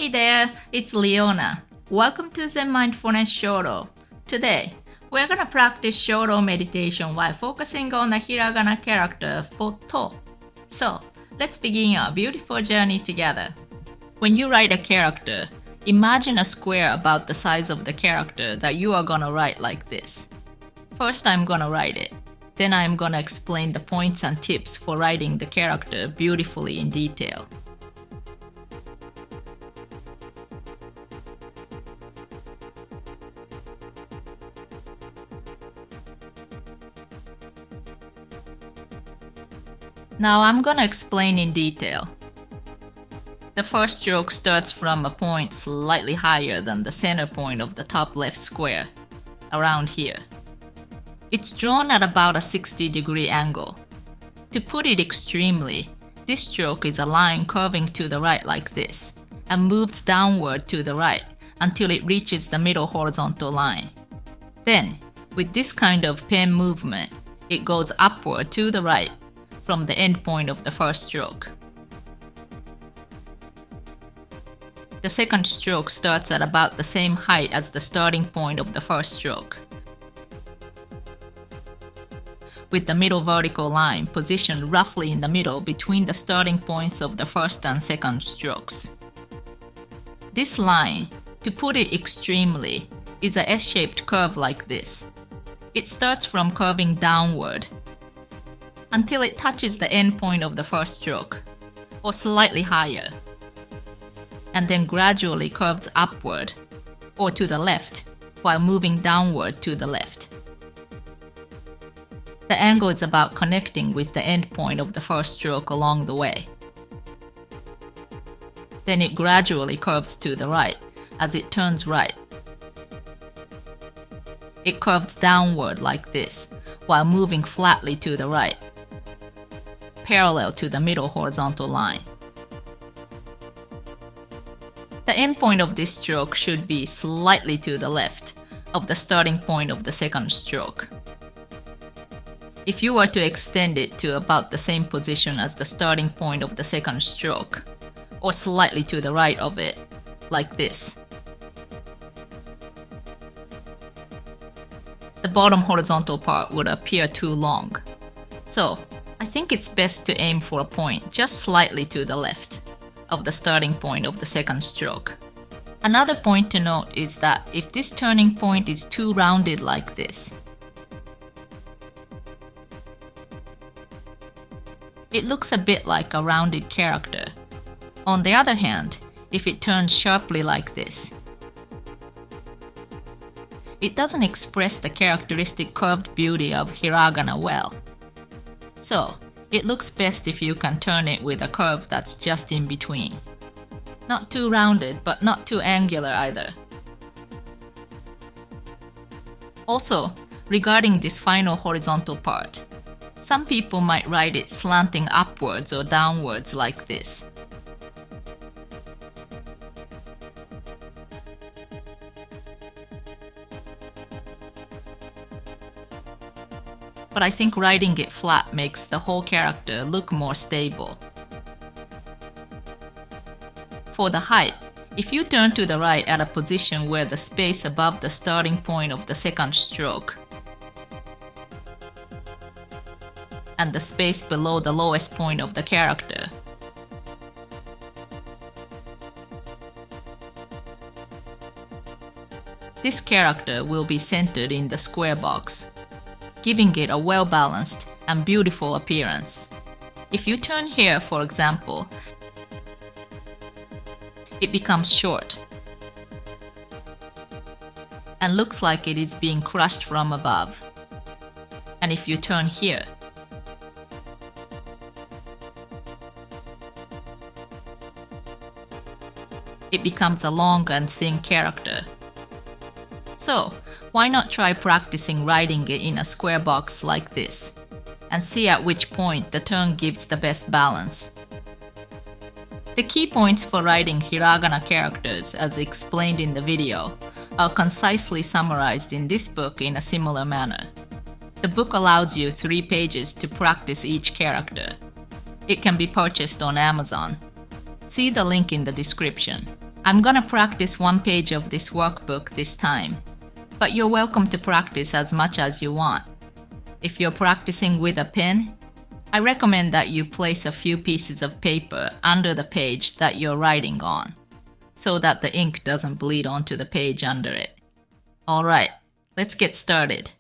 Hey there, it's Leona. Welcome to Zen Mindfulness Shodo. Today, we're gonna practice Shodo meditation while focusing on the Hiragana character for to. So, let's begin our beautiful journey together. When you write a character, imagine a square about the size of the character that you are gonna write like this. First, I'm gonna write it. Then I'm gonna explain the points and tips for writing the character beautifully in detail. Now I'm gonna explain in detail. The first stroke starts from a point slightly higher than the center point of the top left square, around here. It's drawn at about a 60-degree angle. To put it extremely, this stroke is a line curving to the right like this, and moves downward to the right until it reaches the middle horizontal line. Then, with this kind of pen movement, it goes upward to the right from the end point of the first stroke. The second stroke starts at about the same height as the starting point of the first stroke, with the middle vertical line positioned roughly in the middle between the starting points of the first and second strokes. This line, to put it extremely, is a S-shaped curve like this. It starts from curving downward until it touches the end point of the first stroke, or slightly higher, and then gradually curves upward, or to the left, while moving downward to the left. The angle is about connecting with the end point of the first stroke along the way. Then it gradually curves to the right as it turns right. It curves downward like this, while moving flatly to the right, parallel to the middle horizontal line. The end point of this stroke should be slightly to the left of the starting point of the second stroke. If you were to extend it to about the same position as the starting point of the second stroke, or slightly to the right of it, like this, the bottom horizontal part would appear too long. So, I think it's best to aim for a point just slightly to the left of the starting point of the second stroke. Another point to note is that if this turning point is too rounded like this, it looks a bit like a rounded character. On the other hand, if it turns sharply like this, it doesn't express the characteristic curved beauty of Hiragana well. So, it looks best if you can turn it with a curve that's just in between. Not too rounded, but not too angular either. Also, regarding this final horizontal part, some people might write it slanting upwards or downwards like this. But I think writing it flat makes the whole character look more stable. For the height, if you turn to the right at a position where the space above the starting point of the second stroke and the space below the lowest point of the character, this character will be centered in the square box, giving it a well-balanced and beautiful appearance. If you turn here, for example, it becomes short and looks like it is being crushed from above. And if you turn here, it becomes a long and thin character. So, why not try practicing writing it in a square box like this, and see at which point the turn gives the best balance. The key points for writing Hiragana characters, as explained in the video, are concisely summarized in this book in a similar manner. The book allows you 3 pages to practice each character. It can be purchased on Amazon. See the link in the description. I'm gonna practice one page of this workbook this time, but you're welcome to practice as much as you want. If you're practicing with a pen, I recommend that you place a few pieces of paper under the page that you're writing on, so that the ink doesn't bleed onto the page under it. Alright, let's get started.